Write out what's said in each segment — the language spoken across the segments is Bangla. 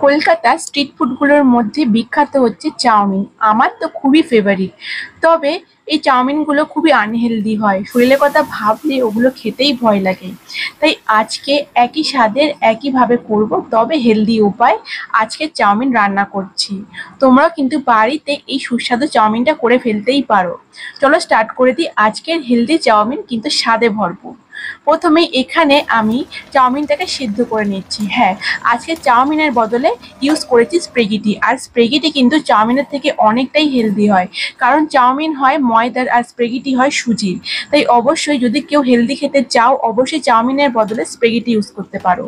কলকাতা স্ট্রিট ফুডগুলোর মধ্যে বিখ্যাত হচ্ছে চাউমিন। আমার তো খুবই ফেভারিট। তবে এই চাউমিনগুলো খুবই আনহেলদি হয়, শরীরের কথা ভাবলে ওগুলো খেতেই ভয় লাগে। তাই আজকে একই স্বাদের একইভাবে করব, তবে হেলদি উপায় আজকে চাউমিন রান্না করছি। তোমরাও কিন্তু বাড়িতে এই সুস্বাদু চাউমিনটা করে ফেলতেই পারো। চলো স্টার্ট করে দিই আজকের হেলদি চাউমিন, কিন্তু স্বাদে ভরপুর। প্রথমে এখানে আমি চাউমিনটাকে সিদ্ধ করে নিচ্ছি। হ্যাঁ, আজকে চাউমিনের বদলে ইউজ করেছি স্প্রেগেটি। আর স্প্রেগেটি কিন্তু চাউমিনের থেকে অনেকটাই হেলদি হয়, কারণ চাউমিন হয় ময়দার আর স্প্রেগেটি হয় সুজির। তাই অবশ্যই যদি কেউ হেলদি খেতে চাও, অবশ্যই চাউমিনের বদলে স্প্রেগেটি ইউজ করতে পারো।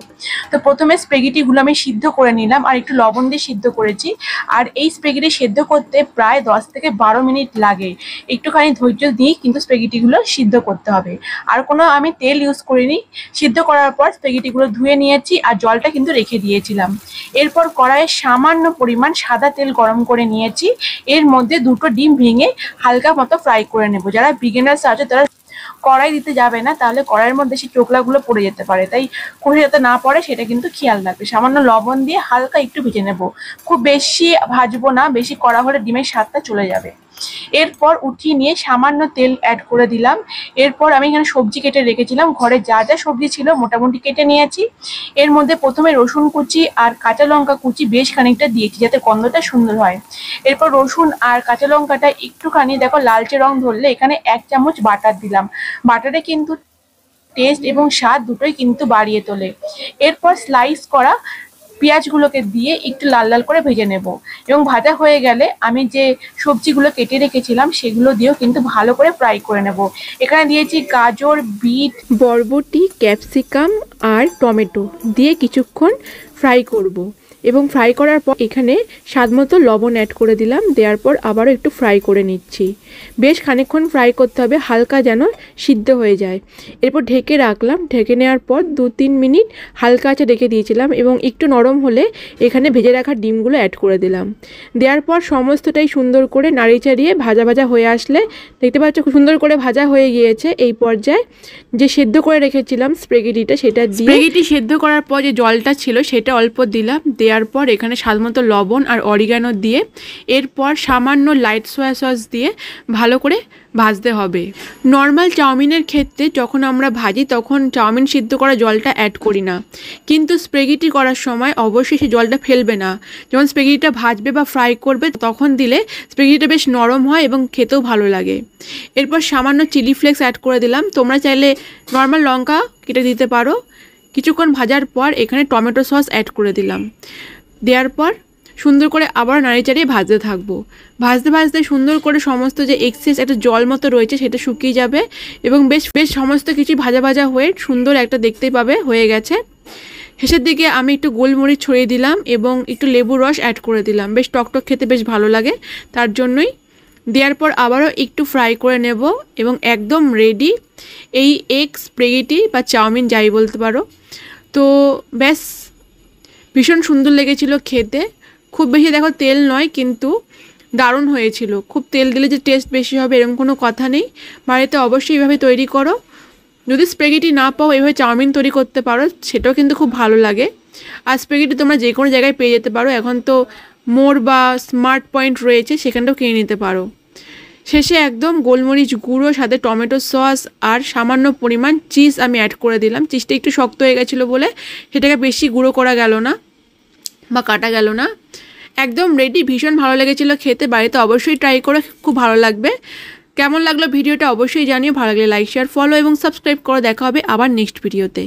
তো প্রথমে স্প্রেগেটিগুলো আমি সিদ্ধ করে নিলাম, আর একটু লবণ দিয়ে সিদ্ধ করেছি। আর এই স্প্রেগেটি সিদ্ধ করতে প্রায় 10 থেকে 12 মিনিট লাগে। একটুখানি ধৈর্য দিয়ে কিন্তু স্প্রেগেটিগুলো সিদ্ধ করতে হবে। আর কোনো আমি তেল ইউজ করিনি। সিদ্ধ করার পর স্প্যাগেটিগুলো ধুয়ে নিয়েছি, আর জলটা কিন্তু রেখে দিয়েছিলাম। এরপর কড়াইয়ে সামান্য পরিমাণ সাদা তেল গরম করে নিয়েছি। এর মধ্যে দুটো ডিম ভেঙে হালকা মতো ফ্রাই করে নেব। যারা বিগিনার্স আছে তারা কড়াই দিতে যাবে না, তাহলে কড়াইয়ের মধ্যে সেই চোখলাগুলো পড়ে যেতে পারে। তাই কষে যাতে না পড়ে সেটা কিন্তু খেয়াল রাখবে। সামান্য লবণ দিয়ে হালকা একটু ভেজে নেব। খুব বেশি ভাজবো না, বেশি কড়া হলে ডিমের স্বাদটা চলে যাবে। এরপর উঠিয়ে নিয়ে সামান্য তেল অ্যাড করে দিলাম। এরপর আমি এখানে সবজি কেটে রেখেছিলাম, ঘরে যা যা সবজি ছিল মোটামুটি কেটে নিয়েছি। এর মধ্যে প্রথমে রসুন কুচি আর কাঁচা লঙ্কা কুচি বেশ খানিকটা দিয়েছি, যাতে গন্ধটা সুন্দর হয়। এরপর রসুন আর কাঁচা লঙ্কাটা একটুখানি দেখো লালচে রং ধরলে এখানে 1 চামচ বাটার দিলাম। বাটারে কিন্তু টেস্ট এবং স্বাদ দুটোই কিন্তু বাড়িয়ে তোলে। এরপর স্লাইস করা পেঁয়াজগুলোকে দিয়ে একটু লাল লাল করে ভেজে নেব, এবং ভাজা হয়ে গেলে আমি যে সবজিগুলো কেটে রেখেছিলাম সেগুলো দিয়েও কিন্তু ভালো করে ফ্রাই করে নেব। এখানে দিয়েছি গাজর, বিট, বরবটি, ক্যাপসিকাম আর টমেটো দিয়ে কিছুক্ষণ ফ্রাই করব। এবং ফ্রাই করার পর এখানে স্বাদমতো লবণ অ্যাড করে দিলাম। দেওয়ার পর আবারও একটু ফ্রাই করে নিচ্ছি। বেশ খানিকক্ষণ ফ্রাই করতে হবে, হালকা যেন সিদ্ধ হয়ে যায়। এরপর ঢেকে রাখলাম। ঢেকে নেওয়ার পর 2-3 মিনিট হালকা আঁচে রেখে দিয়েছিলাম, এবং একটু নরম হলে এখানে ভেজে রাখা ডিমগুলো অ্যাড করে দিলাম। দেওয়ার পর সমস্তটাই সুন্দর করে নাড়ি চাড়িয়ে ভাজা ভাজা হয়ে আসলে, দেখতে পাচ্ছ খুব সুন্দর করে ভাজা হয়ে গিয়েছে। এই পর্যায়ে যে সেদ্ধ করে রেখেছিলাম স্প্রেগেটিটা, সেটা দিয়ে স্প্রেগেটি সেদ্ধ করার পর যে জলটা ছিল সেটা অল্প দিলাম। দেওয়ার পর এখানে স্বাদমতো লবণ আর অরিগানো দিয়ে, এরপর সামান্য লাইট সয়া সস দিয়ে ভালো করে ভাজতে হবে। নর্মাল চাউমিনের ক্ষেত্রে যখন আমরা ভাজি তখন চাউমিন সিদ্ধ করা জলটা অ্যাড করি না, কিন্তু স্প্রেগেটি করার সময় অবশ্যই সেই জলটা ফেলবে না। যখন স্প্রেগেটিটা ভাজবে বা ফ্রাই করবে তখন দিলে স্প্রেগেটিটা বেশ নরম হয় এবং খেতেও ভালো লাগে। এরপর সামান্য চিলি ফ্লেক্স অ্যাড করে দিলাম। তোমরা চাইলে নর্মাল লঙ্কা কেটে দিতে পারো। কিছুক্ষণ ভাজার পর এখানে টমেটো সস অ্যাড করে দিলাম। দেওয়ার পর সুন্দর করে আবার নাড়ি চাড়িয়ে ভাজতে থাকবো। ভাজতে ভাজতে সুন্দর করে সমস্ত যে এক্সেস একটা জল মতো রয়েছে সেটা শুকিয়ে যাবে, এবং বেশ সমস্ত কিছু ভাজা ভাজা হয়ে সুন্দর একটা দেখতেই পাবে হয়ে গেছে। শেষের দিকে আমি একটু গোলমরিচ ছড়িয়ে দিলাম এবং একটু লেবুর রস অ্যাড করে দিলাম। বেশ টকটক খেতে বেশ ভালো লাগে, তার জন্যই। দেওয়ার পর আবারও একটু ফ্রাই করে নেব, এবং একদম রেডি এই এগ স্প্রেগেটি বা চাউমিন যাই বলতে পারো। তো ব্যাস, ভীষণ সুন্দর লেগেছিল খেতে। খুব বেশি দেখো তেল নয়, কিন্তু দারুণ হয়েছিল। খুব তেল দিলে যে টেস্ট বেশি হবে এরকম কোনো কথা নেই। বাড়িতে অবশ্যই এইভাবে তৈরি করো। যদি স্প্রেগেটি না পাও এইভাবে চাউমিন তৈরি করতে পারো, সেটাও কিন্তু খুব ভালো লাগে। আর স্প্রেগেটি তোমরা যে কোনো জায়গায় পেয়ে যেতে পারো। এখন তো মোর বা স্মার্ট পয়েন্ট রয়েছে, সেখানটাও কিনে নিতে পারো। শেষে একদম গোলমরিচ গুঁড়ো, সাথে টমেটো সস আর সামান্য পরিমাণ চিজ আমি অ্যাড করে দিলাম। চিজটা একটু শক্ত হয়ে গেছিলো বলে সেটাকে বেশি গুঁড়ো করা গেল না বা কাটা গেল না। একদম রেডি। ভীষণ ভালো লেগেছিলো খেতে। বাড়িতে অবশ্যই ট্রাই করে, খুব ভালো লাগবে। কেমন লাগলো ভিডিওটা অবশ্যই জানিও। ভালো লাগলে লাইক, শেয়ার, ফলো এবং সাবস্ক্রাইব করে। দেখা হবে আবার নেক্সট ভিডিওতে।